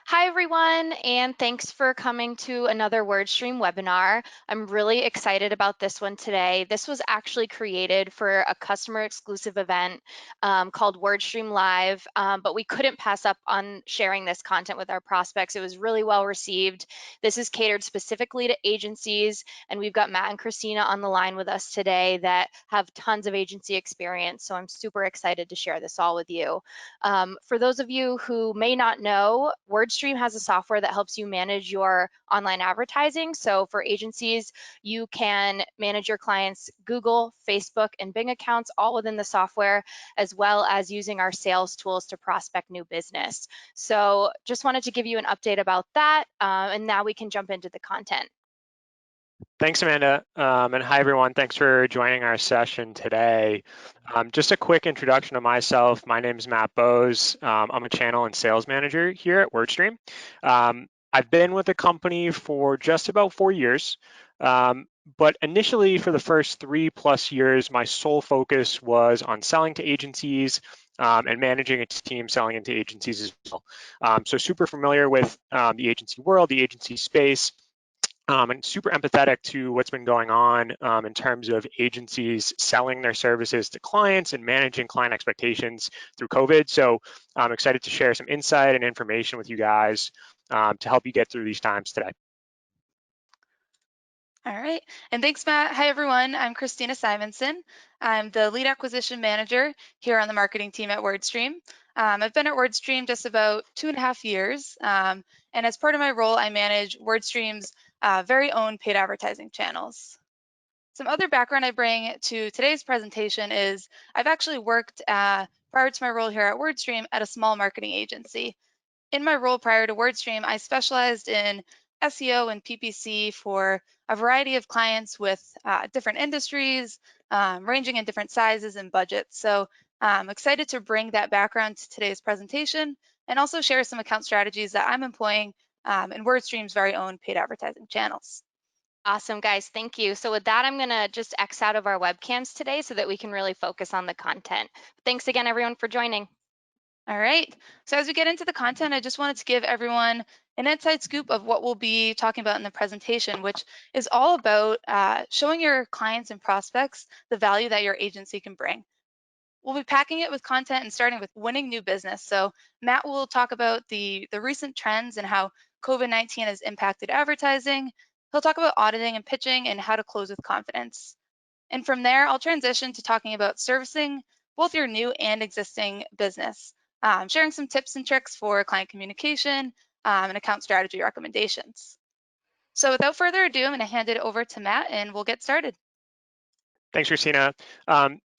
Hi, everyone, and thanks for coming to another Wordstream webinar. I'm really excited about this one today. This was actually created for a customer exclusive event called Wordstream Live, but we couldn't pass up on sharing this content with our prospects. It was really well received. This is catered specifically to agencies, and we've got Matt and Christina on the line with us today that have tons of agency experience, so I'm super excited to share this all with you. For those of you who may not know, Wordstream has a software that helps you manage your online advertising. So for agencies, you can manage your clients' Google, Facebook, and Bing accounts all within the software, as well as using our sales tools to prospect new business. So just wanted to give you an update about that, and now we can jump into the content. Thanks, Amanda. And hi, everyone. Thanks for joining our session today. Just a quick introduction of myself. My name is Matt Bose. I'm a channel and sales manager here at Wordstream. I've been with the company for just about 4 years. But initially, for the first 3+ years, my sole focus was on selling to agencies and managing a team selling into agencies as well. So super familiar with the agency world, the agency space. And super empathetic to what's been going on in terms of agencies selling their services to clients and managing client expectations through COVID. So I'm excited to share some insight and information with you guys to help you get through these times today. All right, and thanks, Matt. Hi, everyone. I'm Christina Simonson. I'm the lead acquisition manager here on the marketing team at Wordstream. I've been at Wordstream just about 2.5 years, and as part of my role, I manage Wordstream's very own paid advertising channels. Some other background I bring to today's presentation is I've actually worked prior to my role here at Wordstream at a small marketing agency. In my role prior to Wordstream, I specialized in SEO and PPC for a variety of clients with different industries, ranging in different sizes and budgets. So I'm excited to bring that background to today's presentation and also share some account strategies that I'm employing in Wordstream's very own paid advertising channels. Awesome, guys, thank you. So with that, I'm gonna just X out of our webcams today so that we can really focus on the content. Thanks again, everyone, for joining. All right, so as we get into the content, I just wanted to give everyone an inside scoop of what we'll be talking about in the presentation, which is all about showing your clients and prospects the value that your agency can bring. We'll be packing it with content and starting with winning new business. So Matt will talk about the recent trends and how COVID-19 has impacted advertising. He'll talk about auditing and pitching and how to close with confidence. And from there, I'll transition to talking about servicing both your new and existing business, sharing some tips and tricks for client communication and account strategy recommendations. So without further ado, I'm going to hand it over to Matt and we'll get started. Thanks, Christina.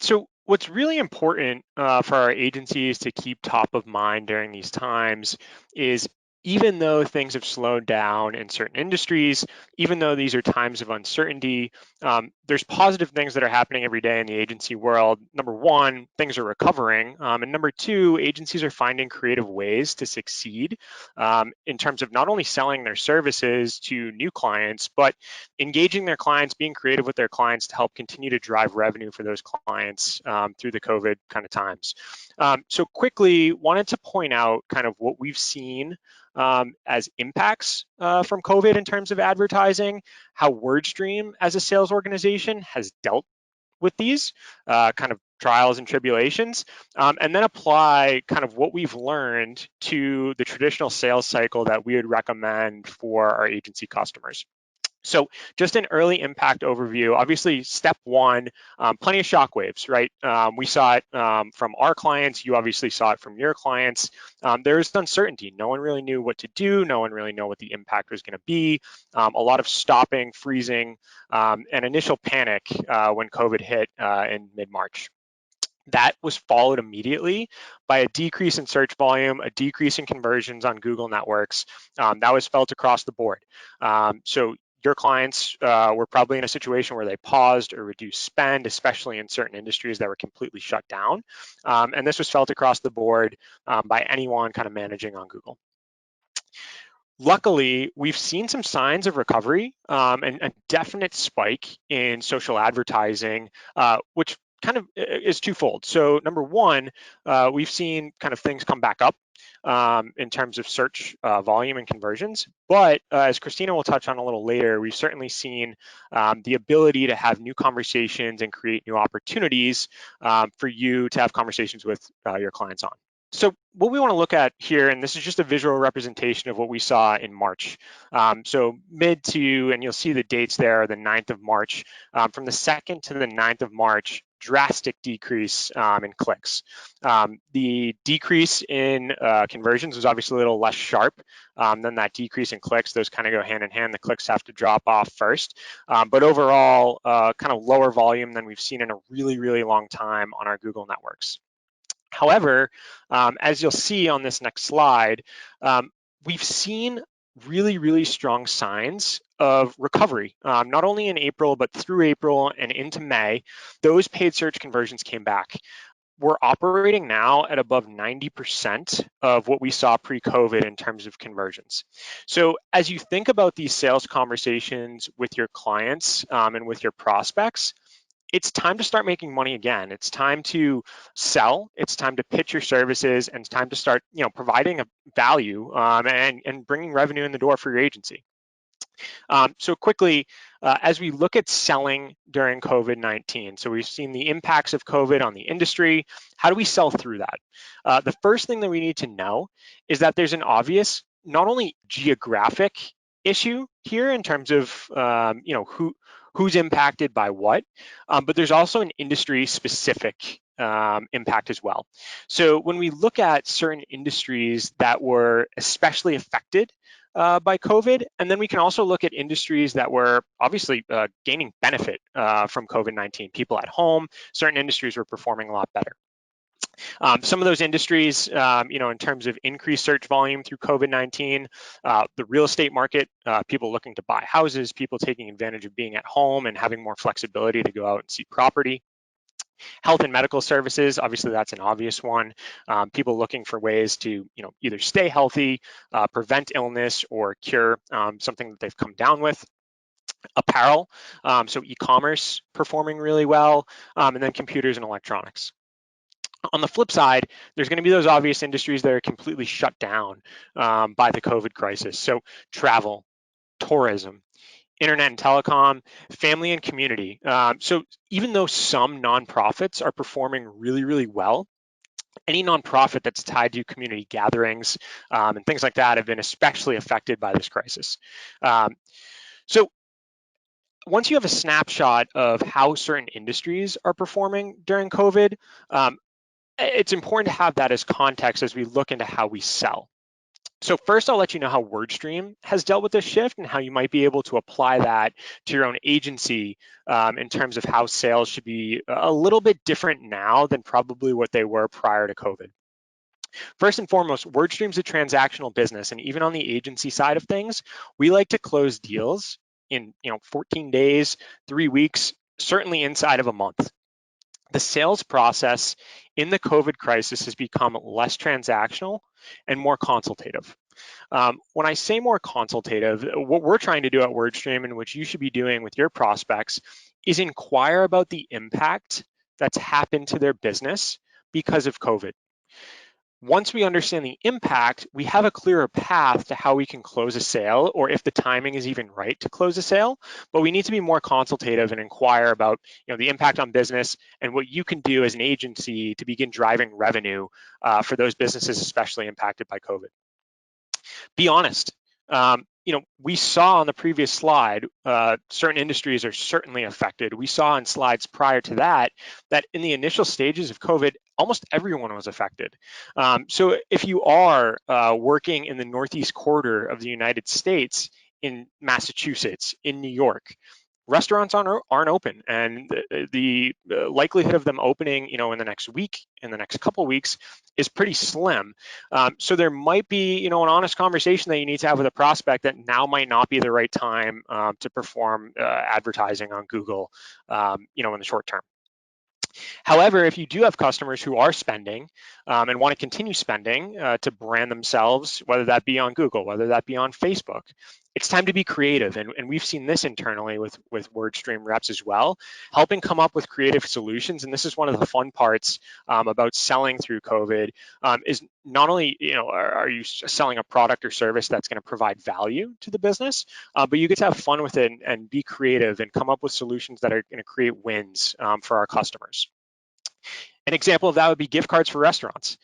So what's really important for our agencies to keep top of mind during these times is even though things have slowed down in certain industries, even though these are times of uncertainty, there's positive things that are happening every day in the agency world. Number one, things are recovering. And number two, agencies are finding creative ways to succeed in terms of not only selling their services to new clients, but engaging their clients, being creative with their clients to help continue to drive revenue for those clients through the COVID kind of times. So quickly, wanted to point out kind of what we've seen as impacts from COVID in terms of advertising, how Wordstream as a sales organization has dealt with these kind of trials and tribulations, and then apply kind of what we've learned to the traditional sales cycle that we would recommend for our agency customers. So just an early impact overview. Obviously, step one, plenty of shockwaves, right? We saw it from our clients. You obviously saw it from your clients. There's uncertainty. No one really knew what to do. No one really knew what the impact was going to be. A lot of stopping, freezing, and initial panic when COVID hit in mid-March. That was followed immediately by a decrease in search volume, a decrease in conversions on Google networks. That was felt across the board. So your clients were probably in a situation where they paused or reduced spend, especially in certain industries that were completely shut down. And this was felt across the board by anyone kind of managing on Google. Luckily, we've seen some signs of recovery and a definite spike in social advertising, which kind of is twofold. So number one, we've seen kind of things come back up in terms of search volume and conversions. But as Christina will touch on a little later, we've certainly seen the ability to have new conversations and create new opportunities for you to have conversations with your clients on. So what we want to look at here, and this is just a visual representation of what we saw in March. So mid to, and you'll see the dates there, the 9th of March. From the 2nd to the 9th of March, drastic decrease in clicks. The decrease in conversions was obviously a little less sharp than that decrease in clicks. Those kind of go hand in hand. The clicks have to drop off first. But overall, kind of lower volume than we've seen in a really, really long time on our Google networks. However, as you'll see on this next slide, we've seen really, really strong signs of recovery, not only in April, but through April and into May. Those paid search conversions came back. We're operating now at above 90% of what we saw pre-COVID in terms of conversions. So as you think about these sales conversations with your clients and with your prospects, it's time to start making money again. It's time to sell. It's time to pitch your services, and it's time to start, providing a value and bringing revenue in the door for your agency. So quickly, as we look at selling during COVID-19, so we've seen the impacts of COVID on the industry. How do we sell through that? The first thing that we need to know is that there's an obvious, not only geographic issue here in terms of who's impacted by what, but there's also an industry specific impact as well. So when we look at certain industries that were especially affected by COVID, and then we can also look at industries that were obviously gaining benefit from COVID-19. People at home, certain industries were performing a lot better. Some of those industries, in terms of increased search volume through COVID-19, the real estate market, people looking to buy houses, people taking advantage of being at home and having more flexibility to go out and see property. Health and medical services, obviously that's an obvious one. People looking for ways to, either stay healthy, prevent illness, or cure something that they've come down with. Apparel, so e-commerce performing really well, and then computers and electronics. On the flip side, there's going to be those obvious industries that are completely shut down by the COVID crisis. So travel, tourism, internet and telecom, family and community. So even though some nonprofits are performing really, really well, any nonprofit that's tied to community gatherings and things like that have been especially affected by this crisis. So once you have a snapshot of how certain industries are performing during COVID, it's important to have that as context as we look into how we sell. So first, I'll let you know how Wordstream has dealt with this shift and how you might be able to apply that to your own agency in terms of how sales should be a little bit different now than probably what they were prior to COVID. First and foremost, Wordstream's a transactional business, and even on the agency side of things, we like to close deals in 14 days, 3 weeks, certainly inside of a month. The sales process in the COVID crisis has become less transactional and more consultative. When I say more consultative, what we're trying to do at Wordstream and what you should be doing with your prospects is inquire about the impact that's happened to their business because of COVID. Once we understand the impact, we have a clearer path to how we can close a sale, or if the timing is even right to close a sale. But we need to be more consultative and inquire about the impact on business and what you can do as an agency to begin driving revenue for those businesses especially impacted by COVID. Be honest. We saw on the previous slide, certain industries are certainly affected. We saw in slides prior to that in the initial stages of COVID, almost everyone was affected. So if you are working in the Northeast quarter of the United States, in Massachusetts, in New York, restaurants aren't open, and the likelihood of them opening, in the next week, in the next couple of weeks, is pretty slim. So there might be, an honest conversation that you need to have with a prospect that now might not be the right time to perform advertising on Google, in the short term. However, if you do have customers who are spending and want to continue spending to brand themselves, whether that be on Google, whether that be on Facebook, it's time to be creative, and we've seen this internally with Wordstream reps as well, helping come up with creative solutions. And this is one of the fun parts about selling through COVID, is not only are you selling a product or service that's going to provide value to the business, but you get to have fun with it and be creative and come up with solutions that are going to create wins for our customers. An example of that would be gift cards for restaurants.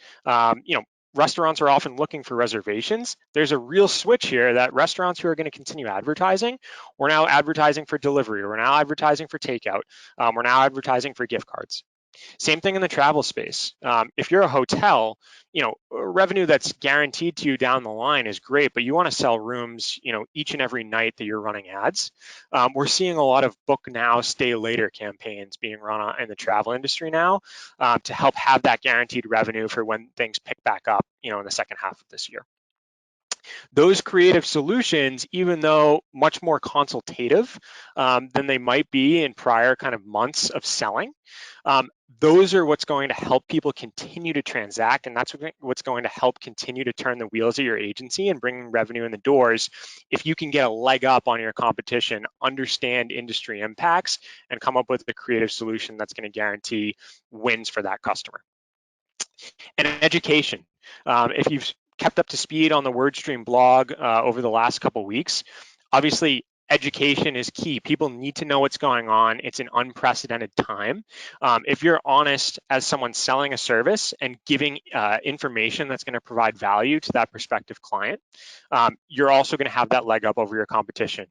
Restaurants are often looking for reservations. There's a real switch here that restaurants who are going to continue advertising, we're now advertising for delivery, we're now advertising for takeout, we're now advertising for gift cards. Same thing in the travel space. If you're a hotel, revenue that's guaranteed to you down the line is great, but you want to sell rooms, each and every night that you're running ads. We're seeing a lot of book now, stay later campaigns being run in the travel industry now to help have that guaranteed revenue for when things pick back up, in the second half of this year. Those creative solutions, even though much more consultative than they might be in prior kind of months of selling, those are what's going to help people continue to transact, and that's what's going to help continue to turn the wheels of your agency and bring revenue in the doors if you can get a leg up on your competition, understand industry impacts, and come up with a creative solution that's going to guarantee wins for that customer. And education. If you've kept up to speed on the Wordstream blog over the last couple of weeks, obviously education is key. People need to know what's going on. It's an unprecedented time. If you're honest as someone selling a service and giving information that's going to provide value to that prospective client, you're also going to have that leg up over your competition.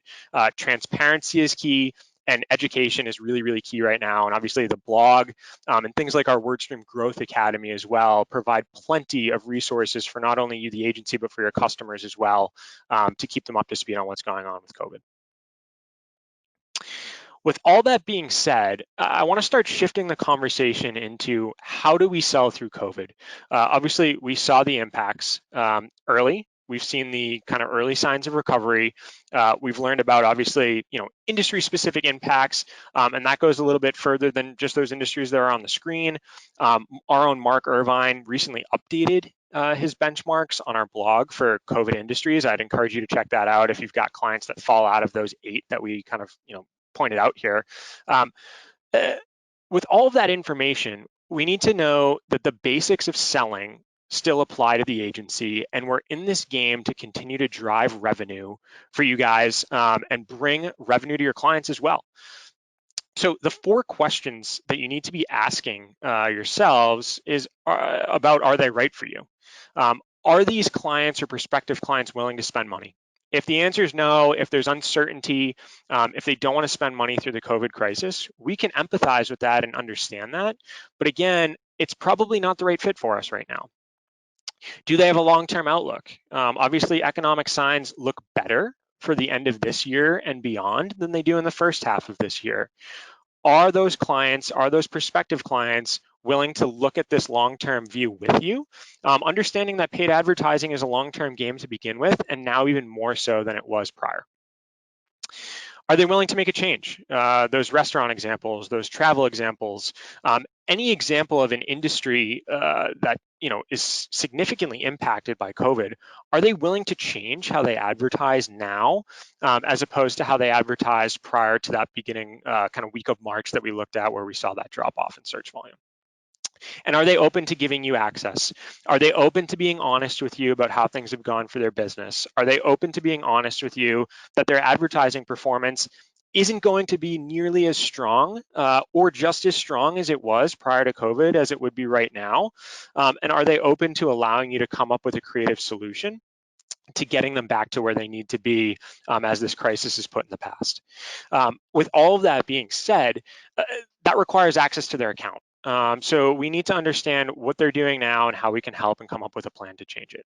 Transparency is key. And education is really, really key right now. And obviously the blog and things like our Wordstream Growth Academy as well provide plenty of resources for not only you, the agency, but for your customers as well to keep them up to speed on what's going on with COVID. With all that being said, I want to start shifting the conversation into how do we sell through COVID? Obviously, we saw the impacts early. We've seen the kind of early signs of recovery. We've learned about obviously, industry-specific impacts, and that goes a little bit further than just those industries that are on the screen. Our own Mark Irvine recently updated his benchmarks on our blog for COVID industries. I'd encourage you to check that out if you've got clients that fall out of those 8 that we kind of, pointed out here. With all of that information, we need to know that the basics of selling still apply to the agency, and we're in this game to continue to drive revenue for you guys and bring revenue to your clients as well. So the 4 questions that you need to be asking yourselves is about, are they right for you? Are these clients or prospective clients willing to spend money? If the answer is no, if there's uncertainty, if they don't want to spend money through the COVID crisis, we can empathize with that and understand that. But again, it's probably not the right fit for us right now. Do they have a long-term outlook? Obviously, economic signs look better for the end of this year and beyond than they do in the first half of this year. Are those clients, are those prospective clients willing to look at this long-term view with you, understanding that paid advertising is a long-term game to begin with, and now even more so than it was prior? Are they willing to make a change? Those restaurant examples, those travel examples, any example of an industry that is significantly impacted by COVID, are they willing to change how they advertise now as opposed to how they advertised prior to that beginning kind of week of March that we looked at where we saw that drop off in search volume? And are they open to giving you access? Are they open to being honest with you about how things have gone for their business? Are they open to being honest with you that their advertising performance isn't going to be nearly as strong or just as strong as it was prior to COVID as it would be right now? And are they open to allowing you to come up with a creative solution to getting them back to where they need to be as this crisis is put in the past? With all of that being said, that requires access to their account. So we need to understand what they're doing now and how we can help and come up with a plan to change it.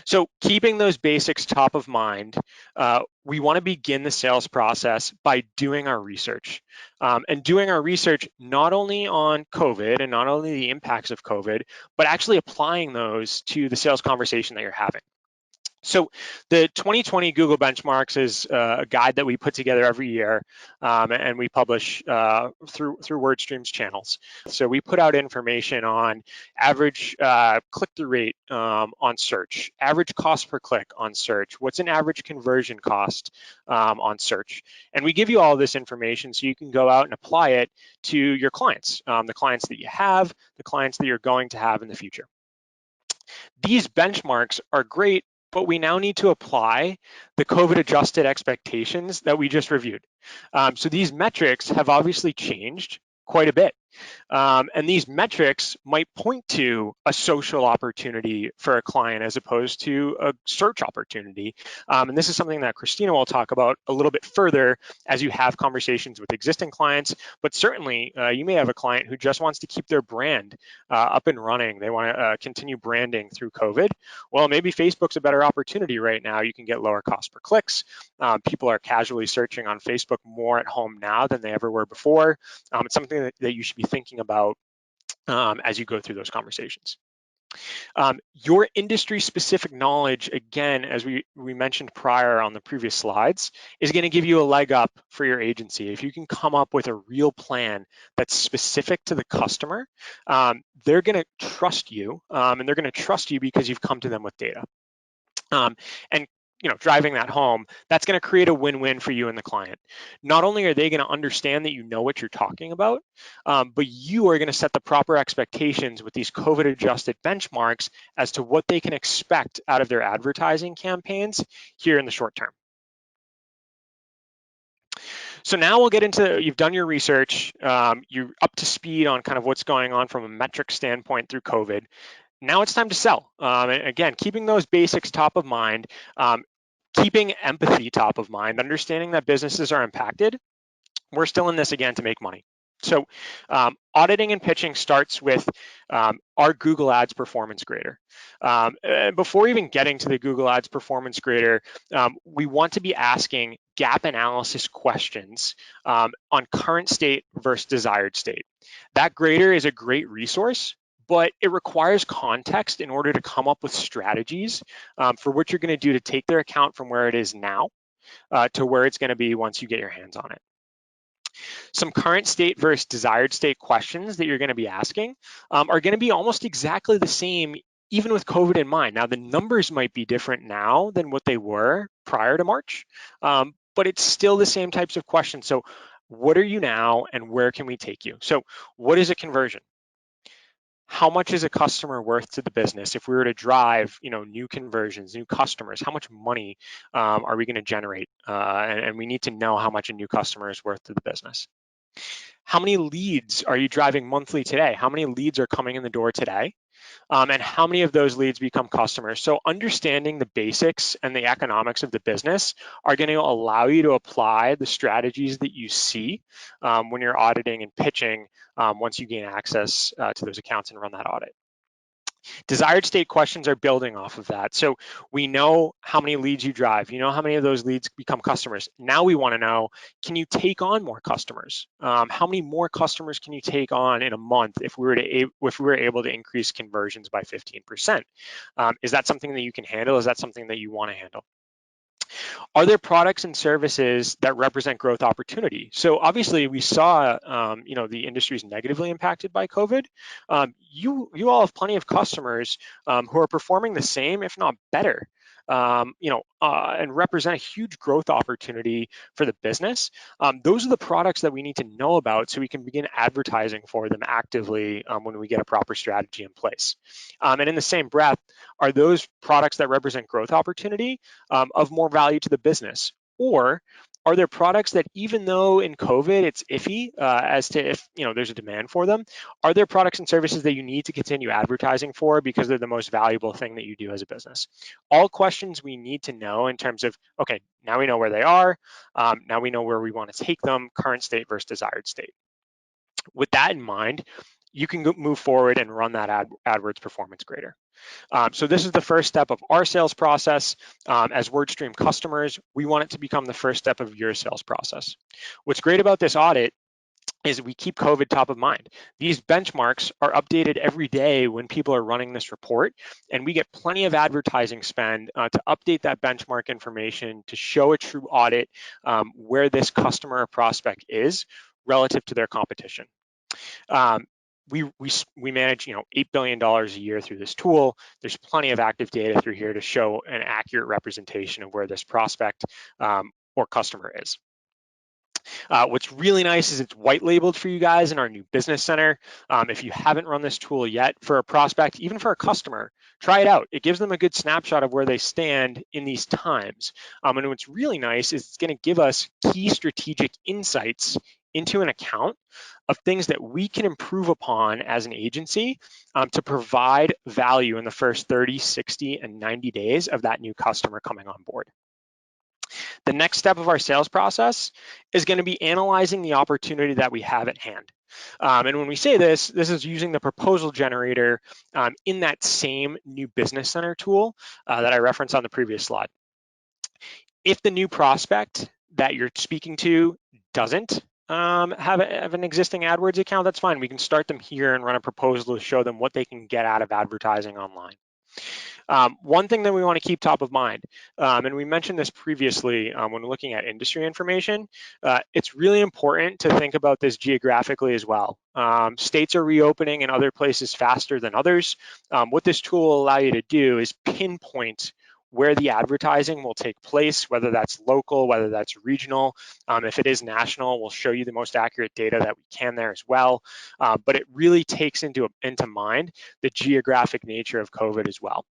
So keeping those basics top of mind, we want to begin the sales process by doing our research and doing our research not only on COVID and not only the impacts of COVID, but actually applying those to the sales conversation that you're having. So the 2020 Google Benchmarks is a guide that we put together every year, and we publish through Wordstream's channels. So we put out information on average click-through rate on search, average cost per click on search, what's an average conversion cost on search. And we give you all this information so you can go out and apply it to your clients, the clients that you have, the clients that you're going to have in the future. These benchmarks are great, but we now need to apply the COVID adjusted expectations that we just reviewed. So these metrics have obviously changed quite a bit. And these metrics might point to a social opportunity for a client as opposed to a search opportunity. And this is something that Christina will talk about a little bit further as you have conversations with existing clients. But certainly, you may have a client who just wants to keep their brand up and running. They want to continue branding through COVID. Well, maybe Facebook's a better opportunity right now. You can get lower cost per clicks. People are casually searching on Facebook more at home now than they ever were before. It's something that you should be thinking about as you go through those conversations. Your industry-specific knowledge, again, as we mentioned prior on the previous slides, is going to give you a leg up for your agency. If you can come up with a real plan that's specific to the customer, they're going to trust you, and they're going to trust you because you've come to them with data. And driving that home, that's going to create a win-win for you and the client. Not only are they going to understand that you know what you're talking about, but you are going to set the proper expectations with these COVID-adjusted benchmarks as to what they can expect out of their advertising campaigns here in the short term. So now we'll get into, you've done your research, you're up to speed on kind of what's going on from a metric standpoint through COVID. Now it's time to sell. And again, keeping those basics top of mind, keeping empathy top of mind, understanding that businesses are impacted. We're still in this again to make money. So auditing and pitching starts with our Google Ads performance grader. Before even getting to the Google Ads performance grader, we want to be asking gap analysis questions on current state versus desired state. That grader is a great resource, but it requires context in order to come up with strategies for what you're going to do to take their account from where it is now to where it's going to be once you get your hands on it. Some current state versus desired state questions that you're going to be asking are going to be almost exactly the same, even with COVID in mind. Now, the numbers might be different now than what they were prior to March, but it's still the same types of questions. So what are you now and where can we take you? So what is a conversion? How much is a customer worth to the business? If we were to drive, new conversions, new customers, how much money are we going to generate? And we need to know how much a new customer is worth to the business. How many leads are you driving monthly today? How many leads are coming in the door today? And how many of those leads become customers? So understanding the basics and the economics of the business are going to allow you to apply the strategies that you see when you're auditing and pitching once you gain access to those accounts and run that audit. Desired state questions are building off of that. So we know how many leads you drive. You know how many of those leads become customers. Now we want to know, can you take on more customers? How many more customers can you take on in a month if we were able to increase conversions by 15%? Is that something that you can handle? Is that something that you want to handle? Are there products and services that represent growth opportunity? So obviously we saw, the industry is negatively impacted by COVID. You all have plenty of customers who are performing the same, if not better, and represent a huge growth opportunity for the business. Those are the products that we need to know about so we can begin advertising for them actively when we get a proper strategy in place. And in the same breath, are those products that represent growth opportunity of more value to the business? Or are there products that, even though in COVID it's iffy as to if there's a demand for them, are there products and services that you need to continue advertising for because they're the most valuable thing that you do as a business? All questions we need to know in terms of, okay, now we know where they are, now we know where we want to take them, current state versus desired state. With that in mind, you can move forward and run that AdWords performance grader. So this is the first step of our sales process. As Wordstream customers, we want it to become the first step of your sales process. What's great about this audit is we keep COVID top of mind. These benchmarks are updated every day when people are running this report, and we get plenty of advertising spend to update that benchmark information to show a true audit where this customer or prospect is relative to their competition. Um, we manage $8 billion a year through this tool. There's plenty of active data through here to show an accurate representation of where this prospect or customer is. What's really nice is it's white labeled for you guys in our new business center. If you haven't run this tool yet for a prospect, even for a customer, try it out. It gives them a good snapshot of where they stand in these times. And what's really nice is it's going to give us key strategic insights into an account of things that we can improve upon as an agency to provide value in the first 30, 60, and 90 days of that new customer coming on board. The next step of our sales process is going to be analyzing the opportunity that we have at hand. And when we say this is using the proposal generator in that same new business center tool that I referenced on the previous slide. If the new prospect that you're speaking to doesn't have an existing AdWords account, that's fine. We can start them here and run a proposal to show them what they can get out of advertising online. One thing that we want to keep top of mind, and we mentioned this previously when looking at industry information, it's really important to think about this geographically as well. States are reopening in other places faster than others. What this tool will allow you to do is pinpoint where the advertising will take place, whether that's local, whether that's regional. If it is national, we'll show you the most accurate data that we can there as well. But it really takes into mind the geographic nature of COVID as well.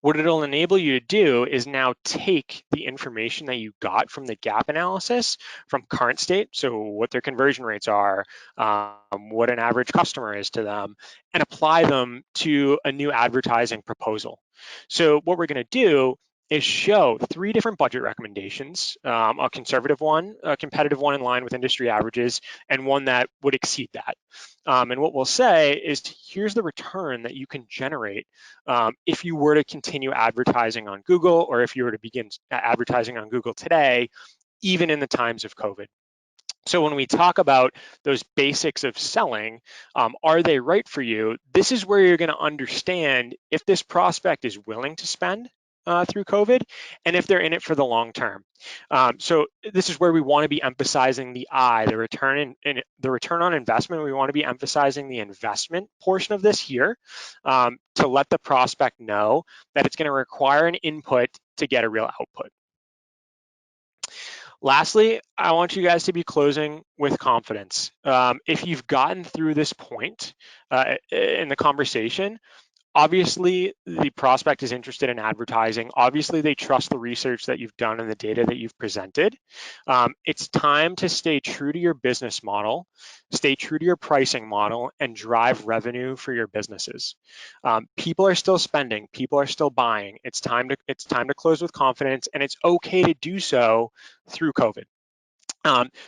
What it'll enable you to do is now take the information that you got from the gap analysis from current state, so what their conversion rates are, what an average customer is to them, and apply them to a new advertising proposal. So what we're going to do is show 3 different budget recommendations, a conservative one, a competitive one in line with industry averages, and one that would exceed that. And what we'll say is, here's the return that you can generate if you were to continue advertising on Google, or if you were to begin advertising on Google today, even in the times of COVID. So when we talk about those basics of selling, are they right for you? This is where you're going to understand if this prospect is willing to spend through COVID, and if they're in it for the long term. So this is where we want to be emphasizing the the return on investment. We want to be emphasizing the investment portion of this here to let the prospect know that it's going to require an input to get a real output. Lastly, I want you guys to be closing with confidence. If you've gotten through this point in the conversation, obviously the prospect is interested in advertising. Obviously they trust the research that you've done and the data that you've presented. It's time to stay true to your business model, stay true to your pricing model, and drive revenue for your businesses. People are still spending, people are still buying. It's time to close with confidence, and it's okay to do so through COVID.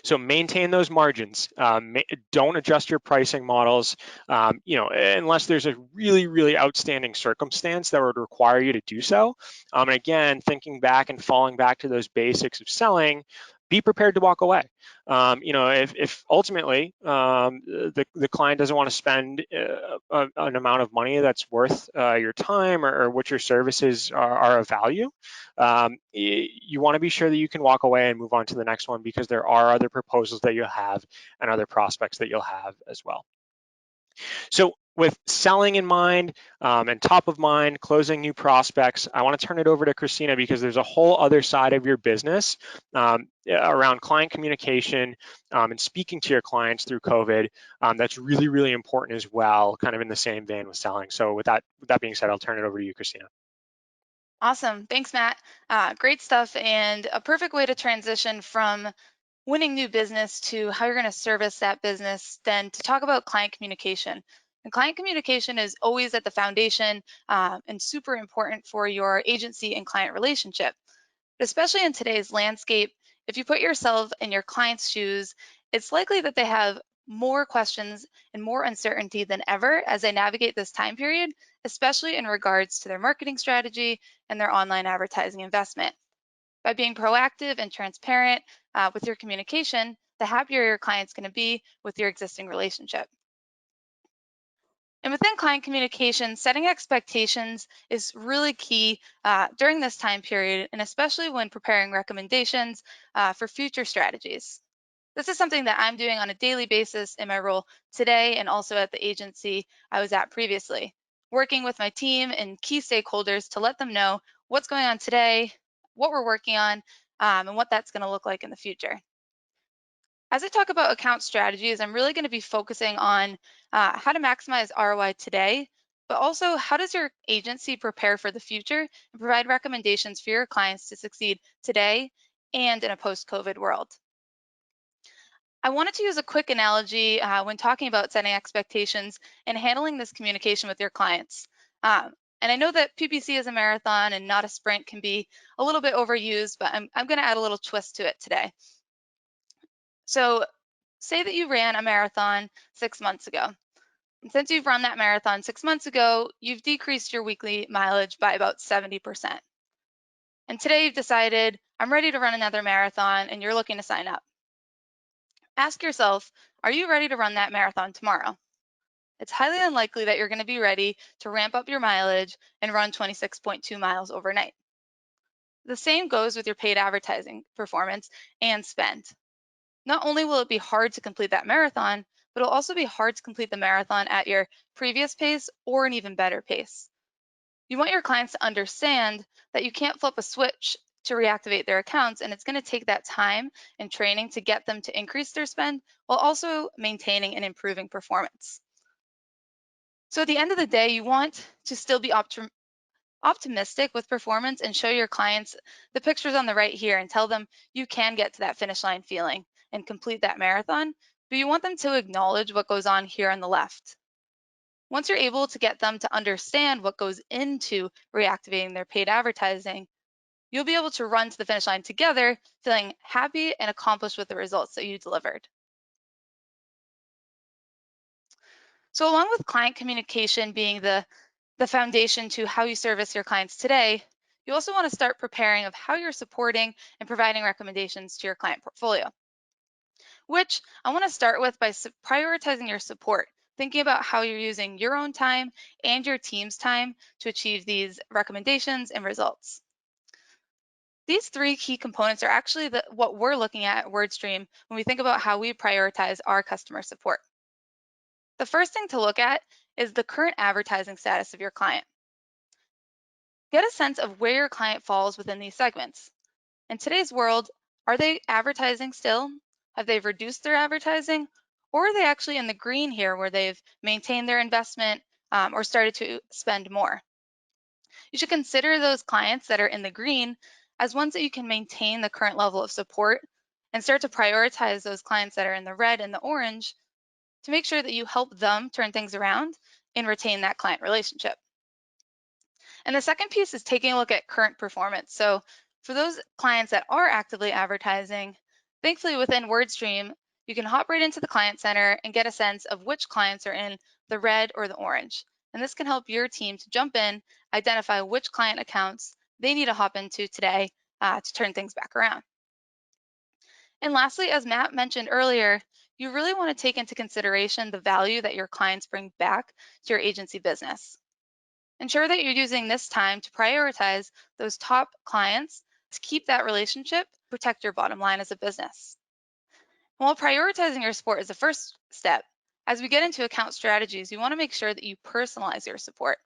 So maintain those margins. Don't adjust your pricing models, unless there's a really, really outstanding circumstance that would require you to do so. And again, thinking back and falling back to those basics of selling, be prepared to walk away. If ultimately the client doesn't want to spend an amount of money that's worth your time or what your services are of value, you want to be sure that you can walk away and move on to the next one, because there are other proposals that you'll have and other prospects that you'll have as well. So with selling in mind and top of mind, closing new prospects, I want to turn it over to Christina, because there's a whole other side of your business around client communication and speaking to your clients through COVID that's really, really important as well, kind of in the same vein with selling. So with that being said, I'll turn it over to you, Christina. Awesome. Thanks, Matt. Great stuff, and a perfect way to transition from winning new business to how you're going to service that business, then to talk about client communication. And client communication is always at the foundation and super important for your agency and client relationship. But especially in today's landscape, if you put yourself in your client's shoes, it's likely that they have more questions and more uncertainty than ever as they navigate this time period, especially in regards to their marketing strategy and their online advertising investment. By being proactive and transparent with your communication, the happier your client's going to be with your existing relationship. And within client communication, setting expectations is really key during this time period, and especially when preparing recommendations for future strategies. This is something that I'm doing on a daily basis in my role today and also at the agency I was at previously, working with my team and key stakeholders to let them know what's going on today, what we're working on, and what that's going to look like in the future. As I talk about account strategies, I'm really going to be focusing on how to maximize ROI today, but also how does your agency prepare for the future and provide recommendations for your clients to succeed today and in a post-COVID world. I wanted to use a quick analogy when talking about setting expectations and handling this communication with your clients. And I know that PPC is a marathon and not a sprint can be a little bit overused, but I'm going to add a little twist to it today. So say that you ran a marathon 6 months ago. And since you've run that marathon 6 months ago, you've decreased your weekly mileage by about 70%. And today you've decided, I'm ready to run another marathon, and you're looking to sign up. Ask yourself, are you ready to run that marathon tomorrow? It's highly unlikely that you're going to be ready to ramp up your mileage and run 26.2 miles overnight. The same goes with your paid advertising performance and spend. Not only will it be hard to complete that marathon, but it'll also be hard to complete the marathon at your previous pace or an even better pace. You want your clients to understand that you can't flip a switch to reactivate their accounts, and it's going to take that time and training to get them to increase their spend while also maintaining and improving performance. So at the end of the day, you want to still be optimistic with performance and show your clients the pictures on the right here and tell them you can get to that finish line feeling and complete that marathon, but you want them to acknowledge what goes on here on the left. Once you're able to get them to understand what goes into reactivating their paid advertising, you'll be able to run to the finish line together, feeling happy and accomplished with the results that you delivered. So along with client communication being the foundation to how you service your clients today, you also want to start preparing of how you're supporting and providing recommendations to your client portfolio, which I want to start with by prioritizing your support, thinking about how you're using your own time and your team's time to achieve these recommendations and results. These three key components are actually what we're looking at Wordstream when we think about how we prioritize our customer support. The first thing to look at is the current advertising status of your client. Get a sense of where your client falls within these segments. In today's world, are they advertising still? Have they reduced their advertising? Or are they actually in the green here where they've maintained their investment or started to spend more? You should consider those clients that are in the green as ones that you can maintain the current level of support and start to prioritize those clients that are in the red and the orange to make sure that you help them turn things around and retain that client relationship. And the second piece is taking a look at current performance. So for those clients that are actively advertising, thankfully within Wordstream, you can hop right into the client center and get a sense of which clients are in the red or the orange. And this can help your team to jump in, identify which client accounts they need to hop into today to turn things back around. And lastly, as Matt mentioned earlier, you really want to take into consideration the value that your clients bring back to your agency business. Ensure that you're using this time to prioritize those top clients to keep that relationship, protect your bottom line as a business. While prioritizing your support is the first step, as we get into account strategies, you want to make sure that you personalize your support.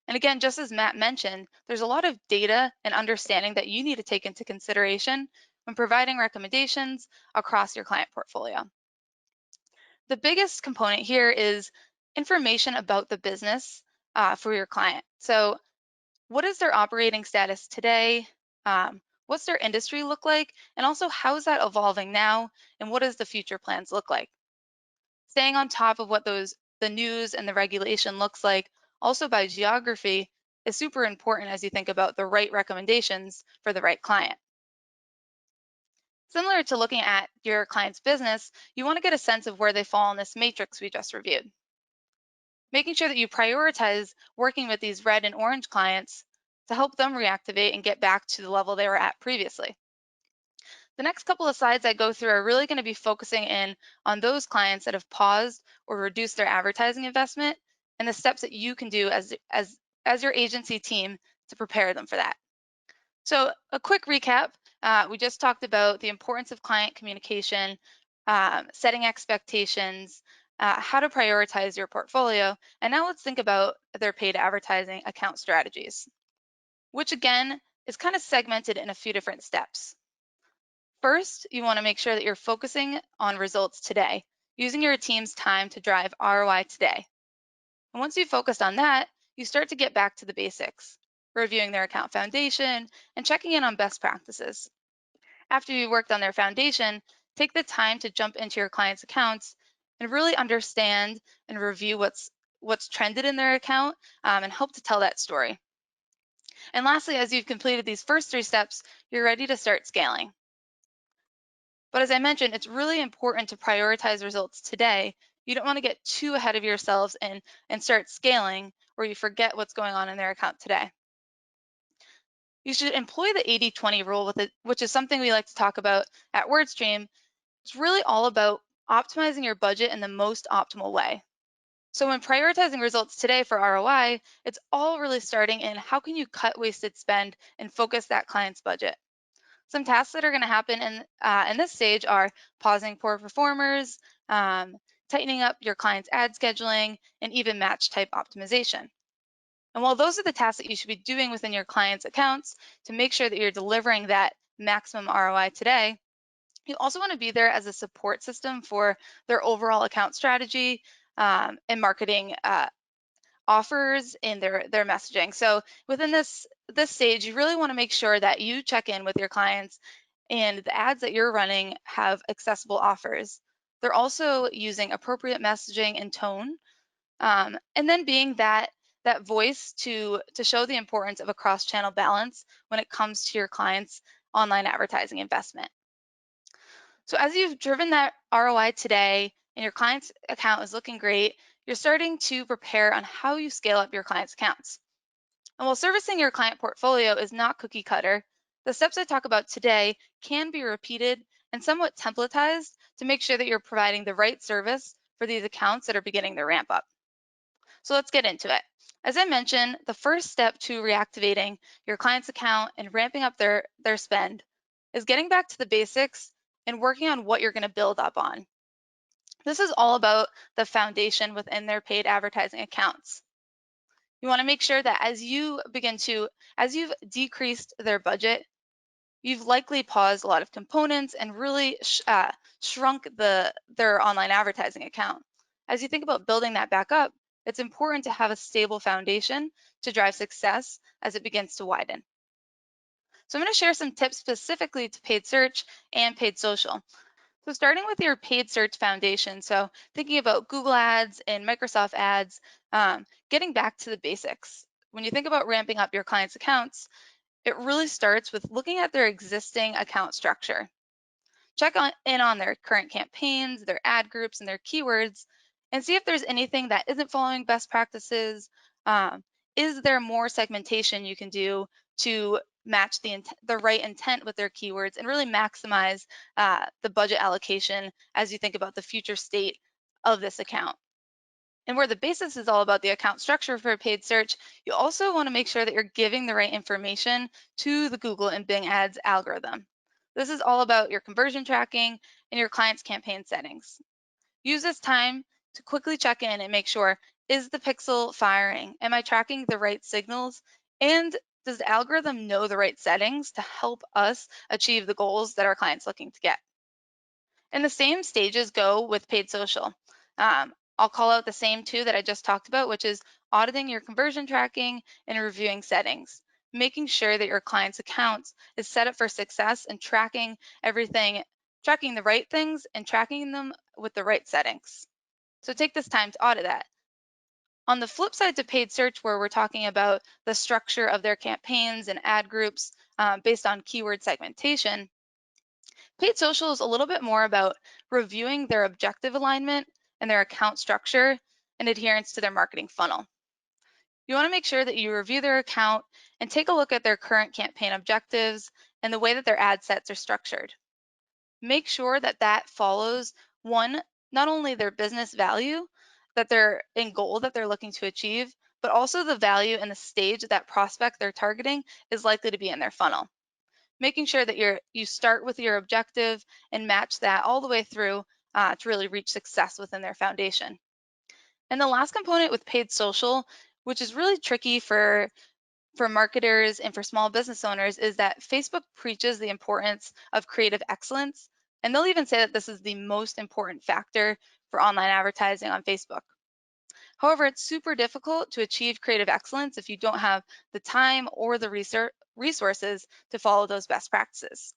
And again, just as Matt mentioned, there's a lot of data and understanding that you need to take into consideration when providing recommendations across your client portfolio. The biggest component here is information about the business for your client. So what is their operating status today? What's their industry look like? And also, how is that evolving now? And what does the future plans look like? Staying on top of what the news and the regulation looks like, also by geography, is super important as you think about the right recommendations for the right client. Similar to looking at your client's business, you want to get a sense of where they fall in this matrix we just reviewed. Making sure that you prioritize working with these red and orange clients to help them reactivate and get back to the level they were at previously. The next couple of slides I go through are really going to be focusing in on those clients that have paused or reduced their advertising investment and the steps that you can do as your agency team to prepare them for that. So a quick recap, we just talked about the importance of client communication, setting expectations, how to prioritize your portfolio, and now let's think about their paid advertising account strategies, which again is kind of segmented in a few different steps. First, you want to make sure that you're focusing on results today, using your team's time to drive ROI today. And once you've focused on that, you start to get back to the basics, reviewing their account foundation and checking in on best practices. After you've worked on their foundation, take the time to jump into your clients' accounts and really understand and review what's trended in their account and help to tell that story. And lastly, as you've completed these first 3 steps, you're ready to start scaling. But as I mentioned, it's really important to prioritize results today. You don't want to get too ahead of yourselves and start scaling where you forget what's going on in their account today. You should employ the 80-20 rule with it, which is something we like to talk about at Wordstream. It's really all about optimizing your budget in the most optimal way. So when prioritizing results today for ROI, it's all really starting in how can you cut wasted spend and focus that client's budget. Some tasks that are going to happen in this stage are pausing poor performers, tightening up your client's ad scheduling, and even match type optimization. And while those are the tasks that you should be doing within your client's accounts to make sure that you're delivering that maximum ROI today, you also want to be there as a support system for their overall account strategy and marketing offers in their messaging. So within this stage, you really want to make sure that you check in with your clients and the ads that you're running have accessible offers. They're also using appropriate messaging and tone, and then being that voice to show the importance of a cross-channel balance when it comes to your clients' online advertising investment. So as you've driven that ROI today and your client's account is looking great, you're starting to prepare on how you scale up your client's accounts. And while servicing your client portfolio is not cookie cutter, the steps I talk about today can be repeated and somewhat templatized to make sure that you're providing the right service for these accounts that are beginning to ramp up. So let's get into it. As I mentioned, the first step to reactivating your client's account and ramping up their spend is getting back to the basics and working on what you're going to build up on. This is all about the foundation within their paid advertising accounts. You want to make sure that as you've decreased their budget, you've likely paused a lot of components and really shrunk their online advertising account. As you think about building that back up, it's important to have a stable foundation to drive success as it begins to widen. So I'm going to share some tips specifically to paid search and paid social. So starting with your paid search foundation, so thinking about Google Ads and Microsoft Ads, getting back to the basics. When you think about ramping up your clients' accounts, it really starts with looking at their existing account structure. Check in on their current campaigns, their ad groups, and their keywords, and see if there's anything that isn't following best practices. Is there more segmentation you can do to match the right intent with their keywords and really maximize the budget allocation as you think about the future state of this account? And where the basis is all about the account structure for a paid search, you also want to make sure that you're giving the right information to the Google and Bing Ads algorithm. This is all about your conversion tracking and your client's campaign settings. Use this time to quickly check in and make sure, is the pixel firing? Am I tracking the right signals? And does the algorithm know the right settings to help us achieve the goals that our client's looking to get? And the same stages go with paid social. I'll call out the same 2 that I just talked about, which is auditing your conversion tracking and reviewing settings, making sure that your client's accounts is set up for success and tracking everything, tracking the right things and tracking them with the right settings. So take this time to audit that. On the flip side to paid search, where we're talking about the structure of their campaigns and ad groups based on keyword segmentation, paid social is a little bit more about reviewing their objective alignment and their account structure and adherence to their marketing funnel. You want to make sure that you review their account and take a look at their current campaign objectives and the way that their ad sets are structured. make sure that that follows one, not only their business value that they're in goal that they're looking to achieve, but also the value and the stage that prospect they're targeting is likely to be in their funnel. Making sure that you start with your objective and match that all the way through to really reach success within their foundation. And the last component with paid social, which is really tricky for marketers and for small business owners, is that Facebook preaches the importance of creative excellence. And they'll even say that this is the most important factor for online advertising on Facebook. However, it's super difficult to achieve creative excellence if you don't have the time or the resources to follow those best practices.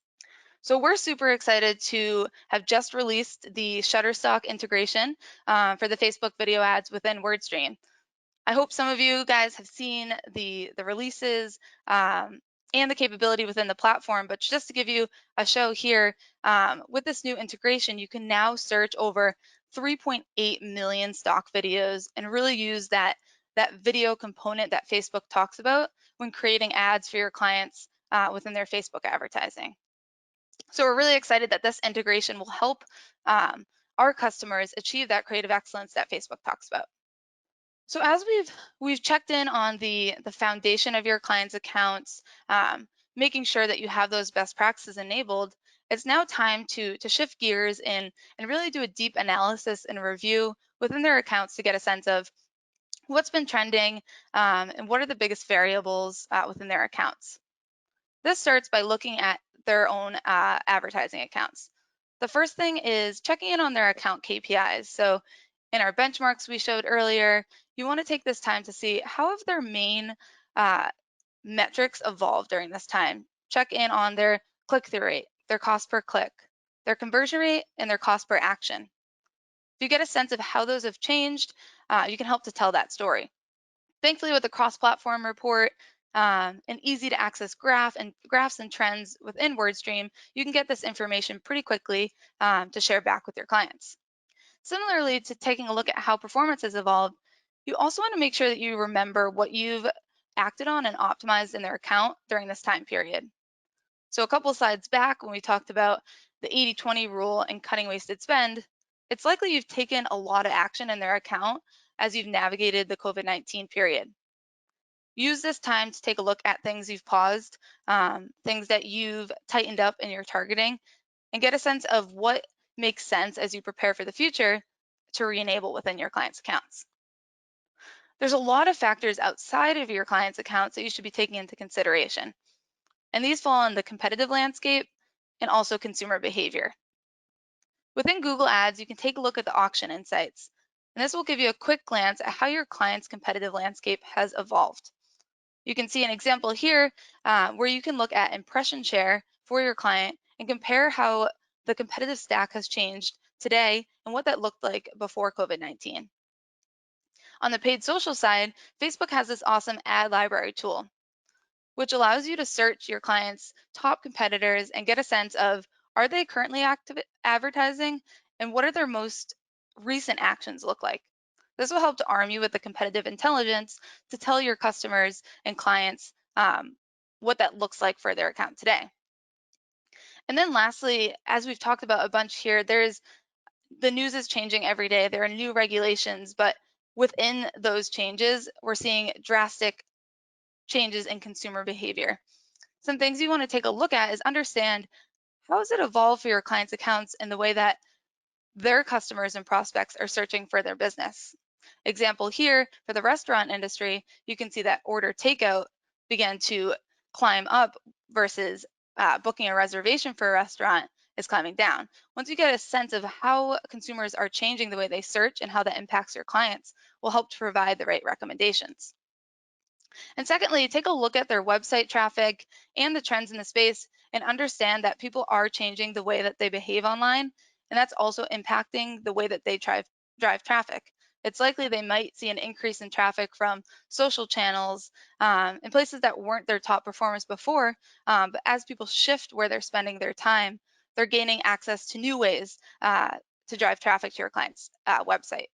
So we're super excited to have just released the Shutterstock integration for the Facebook video ads within Wordstream. I hope some of you guys have seen the releases and the capability within the platform, but just to give you a show here, with this new integration, you can now search over 3.8 million stock videos and really use that video component that Facebook talks about when creating ads for your clients within their Facebook advertising. So we're really excited that this integration will help our customers achieve that creative excellence that Facebook talks about. So as we've checked in on the foundation of your clients' accounts, making sure that you have those best practices enabled, it's now time to shift gears and really do a deep analysis and review within their accounts to get a sense of what's been trending and what are the biggest variables within their accounts. This starts by looking at their own advertising accounts. The first thing is checking in on their account KPIs. So in our benchmarks we showed earlier, you want to take this time to see how have their main metrics evolved during this time. Check in on their click-through rate, their cost per click, their conversion rate, and their cost per action. If you get a sense of how those have changed, you can help to tell that story. Thankfully, with the cross-platform report, an easy to access graphs and trends within Wordstream, you can get this information pretty quickly to share back with your clients. Similarly to taking a look at how performance has evolved, you also want to make sure that you remember what you've acted on and optimized in their account during this time period. So a couple slides back when we talked about the 80-20 rule and cutting wasted spend, it's likely you've taken a lot of action in their account as you've navigated the COVID-19 period. Use this time to take a look at things you've paused, things that you've tightened up in your targeting, and get a sense of what makes sense as you prepare for the future to re-enable within your clients' accounts. There's a lot of factors outside of your clients' accounts that you should be taking into consideration, and these fall on the competitive landscape and also consumer behavior. Within Google Ads, you can take a look at the auction insights, and this will give you a quick glance at how your client's competitive landscape has evolved. You can see an example here where you can look at impression share for your client and compare how the competitive stack has changed today and what that looked like before COVID-19. On the paid social side, Facebook has this awesome ad library tool, which allows you to search your clients' top competitors and get a sense of, are they currently active advertising, and what are their most recent actions look like. This will help to arm you with the competitive intelligence to tell your customers and clients what that looks like for their account today. And then lastly, as we've talked about a bunch here, the news is changing every day. There are new regulations, but within those changes, we're seeing drastic changes in consumer behavior. Some things you want to take a look at is understand, how has it evolved for your clients' accounts in the way that their customers and prospects are searching for their business. Example here, for the restaurant industry, you can see that order takeout began to climb up versus booking a reservation for a restaurant is climbing down. Once you get a sense of how consumers are changing the way they search and how that impacts your clients, will help to provide the right recommendations. And secondly, take a look at their website traffic and the trends in the space and understand that people are changing the way that they behave online, and that's also impacting the way that they drive traffic. It's likely they might see an increase in traffic from social channels in places that weren't their top performers before, but as people shift where they're spending their time, they're gaining access to new ways to drive traffic to your client's website.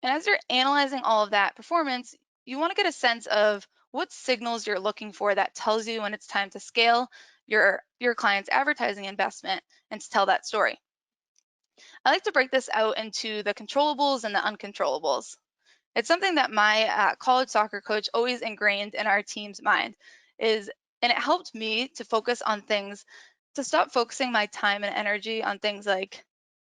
And as you're analyzing all of that performance, you want to get a sense of what signals you're looking for that tells you when it's time to scale your client's advertising investment and to tell that story. I like to break this out into the controllables and the uncontrollables. It's something that my college soccer coach always ingrained in our team's mind and it helped me to focus on things, to stop focusing my time and energy on things like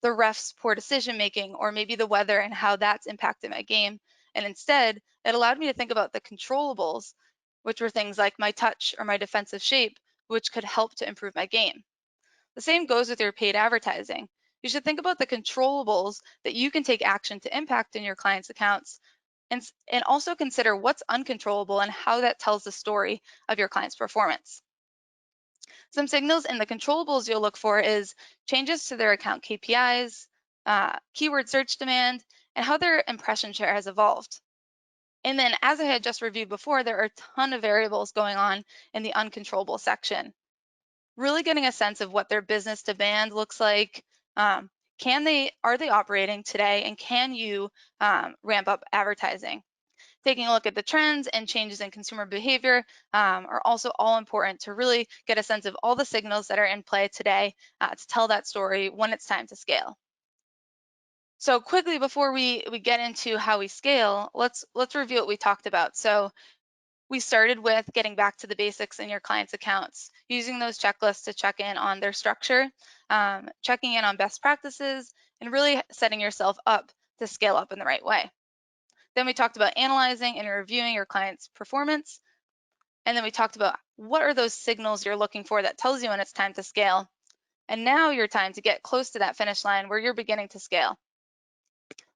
the ref's poor decision making or maybe the weather and how that's impacted my game. And instead, it allowed me to think about the controllables, which were things like my touch or my defensive shape, which could help to improve my game. The same goes with your paid advertising. You should think about the controllables that you can take action to impact in your clients' accounts and also consider what's uncontrollable and how that tells the story of your client's performance. Some signals in the controllables you'll look for is changes to their account KPIs, keyword search demand, and how their impression share has evolved. And then, as I had just reviewed before, there are a ton of variables going on in the uncontrollable section. Really getting a sense of what their business demand looks like. Are they operating today, and can you ramp up advertising? Taking a look at the trends and changes in consumer behavior are also all important to really get a sense of all the signals that are in play today to tell that story when it's time to scale. So quickly before we get into how we scale, let's review what we talked about. So we started with getting back to the basics in your clients' accounts, using those checklists to check in on their structure, checking in on best practices, and really setting yourself up to scale up in the right way. Then we talked about analyzing and reviewing your client's performance. And then we talked about what are those signals you're looking for that tells you when it's time to scale. And now your time to get close to that finish line where you're beginning to scale.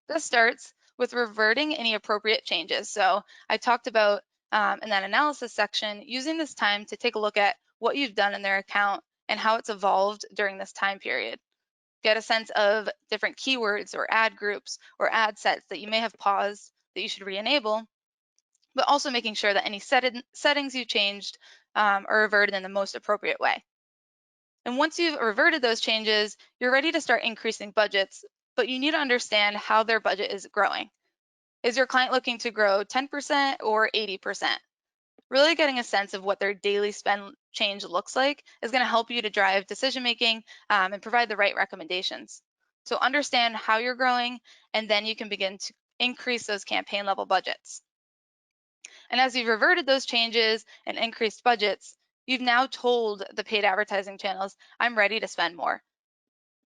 This starts with reverting any appropriate changes. So I talked about in that analysis section, using this time to take a look at what you've done in their account and how it's evolved during this time period. Get a sense of different keywords or ad groups or ad sets that you may have paused that you should re-enable, but also making sure that any settings you changed are reverted in the most appropriate way. And once you've reverted those changes, you're ready to start increasing budgets, but you need to understand how their budget is growing. Is your client looking to grow 10% or 80%? Really getting a sense of what their daily spend change looks like is going to help you to drive decision making and provide the right recommendations. So understand how you're growing, and then you can begin to increase those campaign level budgets. And as you've reverted those changes and increased budgets, you've now told the paid advertising channels, I'm ready to spend more.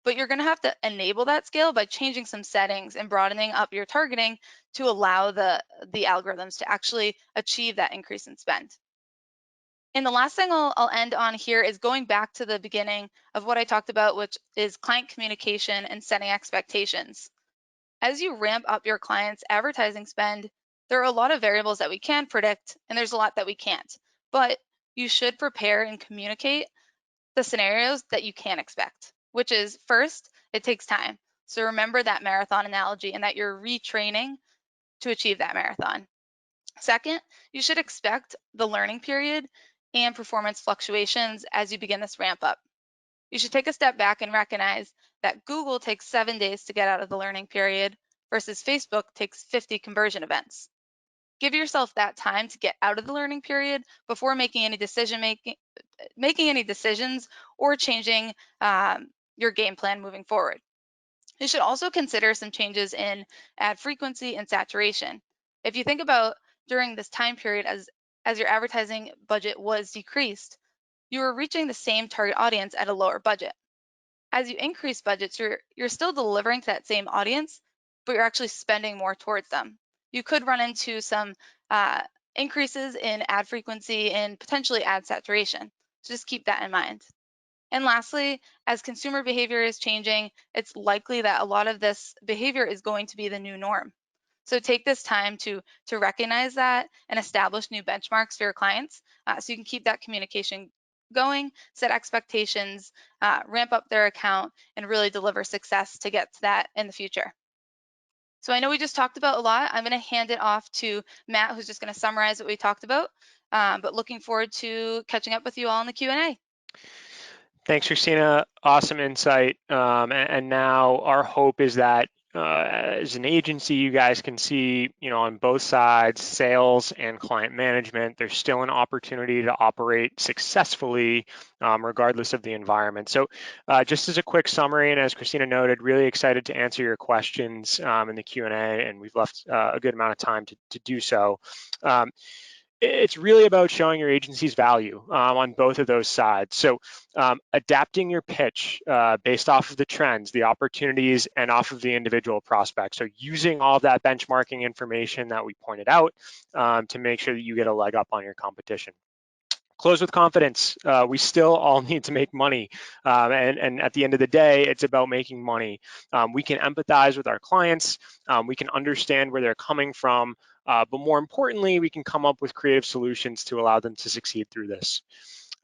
But you're going to have to enable that scale by changing some settings and broadening up your targeting to allow the algorithms to actually achieve that increase in spend. And the last thing I'll end on here is going back to the beginning of what I talked about, which is client communication and setting expectations. As you ramp up your clients' advertising spend, there are a lot of variables that we can predict, and there's a lot that we can't. But you should prepare and communicate the scenarios that you can expect, which is first, it takes time. So remember that marathon analogy and that you're retraining to achieve that marathon. Second, you should expect the learning period and performance fluctuations as you begin this ramp up. You should take a step back and recognize that Google takes 7 days to get out of the learning period versus Facebook takes 50 conversion events. Give yourself that time to get out of the learning period before making any decisions or changing your game plan moving forward. You should also consider some changes in ad frequency and saturation. If you think about during this time period as your advertising budget was decreased, you were reaching the same target audience at a lower budget. As you increase budgets, you're still delivering to that same audience, but you're actually spending more towards them. You could run into some increases in ad frequency and potentially ad saturation. So just keep that in mind. And lastly, as consumer behavior is changing, it's likely that a lot of this behavior is going to be the new norm. So take this time to recognize that and establish new benchmarks for your clients so you can keep that communication going, set expectations, ramp up their account, and really deliver success to get to that in the future. So I know we just talked about a lot. I'm going to hand it off to Matt, who's just going to summarize what we talked about, but looking forward to catching up with you all in the Q&A. Thanks, Christina. Awesome insight. And now our hope is that as an agency, you guys can see, on both sides, sales and client management, there's still an opportunity to operate successfully regardless of the environment. So just as a quick summary, and as Christina noted, really excited to answer your questions in the Q&A, and we've left a good amount of time to do so. It's really about showing your agency's value on both of those sides. So adapting your pitch based off of the trends, the opportunities, and off of the individual prospects. So using all of that benchmarking information that we pointed out to make sure that you get a leg up on your competition. Close with confidence. We still all need to make money. And at the end of the day, it's about making money. We can empathize with our clients. We can understand where they're coming from. But more importantly, we can come up with creative solutions to allow them to succeed through this.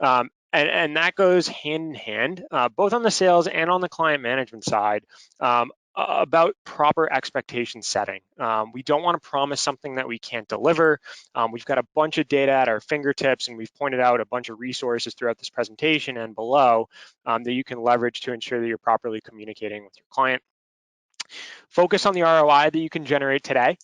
And that goes hand in hand, both on the sales and on the client management side, about proper expectation setting. We don't want to promise something that we can't deliver. We've got a bunch of data at our fingertips, and we've pointed out a bunch of resources throughout this presentation and below that you can leverage to ensure that you're properly communicating with your client. Focus on the ROI that you can generate today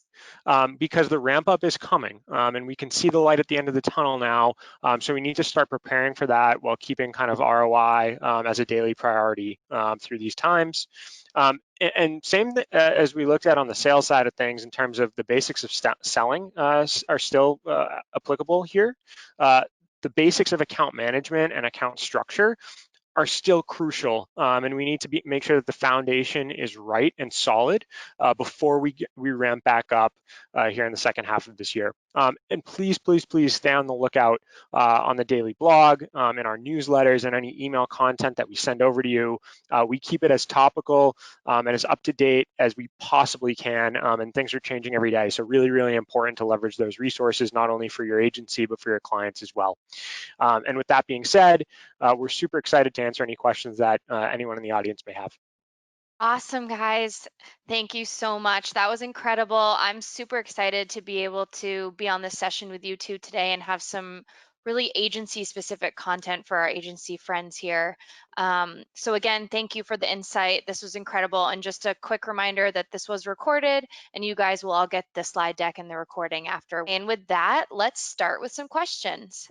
because the ramp up is coming and we can see the light at the end of the tunnel now. So we need to start preparing for that while keeping kind of ROI as a daily priority through these times. And same as we looked at on the sales side of things in terms of the basics of selling are still applicable here. The basics of account management and account structure are still crucial, and we need to make sure that the foundation is right and solid before we ramp back up here in the second half of this year. And please stay on the lookout on the daily blog, in our newsletters, and any email content that we send over to you. We keep it as topical and as up to date as we possibly can, and things are changing every day. So really important to leverage those resources, not only for your agency, but for your clients as well. And with that being said, we're super excited to answer any questions that anyone in the audience may have. Awesome, guys. Thank you so much. That was incredible. I'm super excited to be able to be on this session with you two today and have some really agency-specific content for our agency friends here. So again, thank you for the insight. This was incredible. And just a quick reminder that this was recorded and you guys will all get the slide deck and the recording after. And with that, let's start with some questions.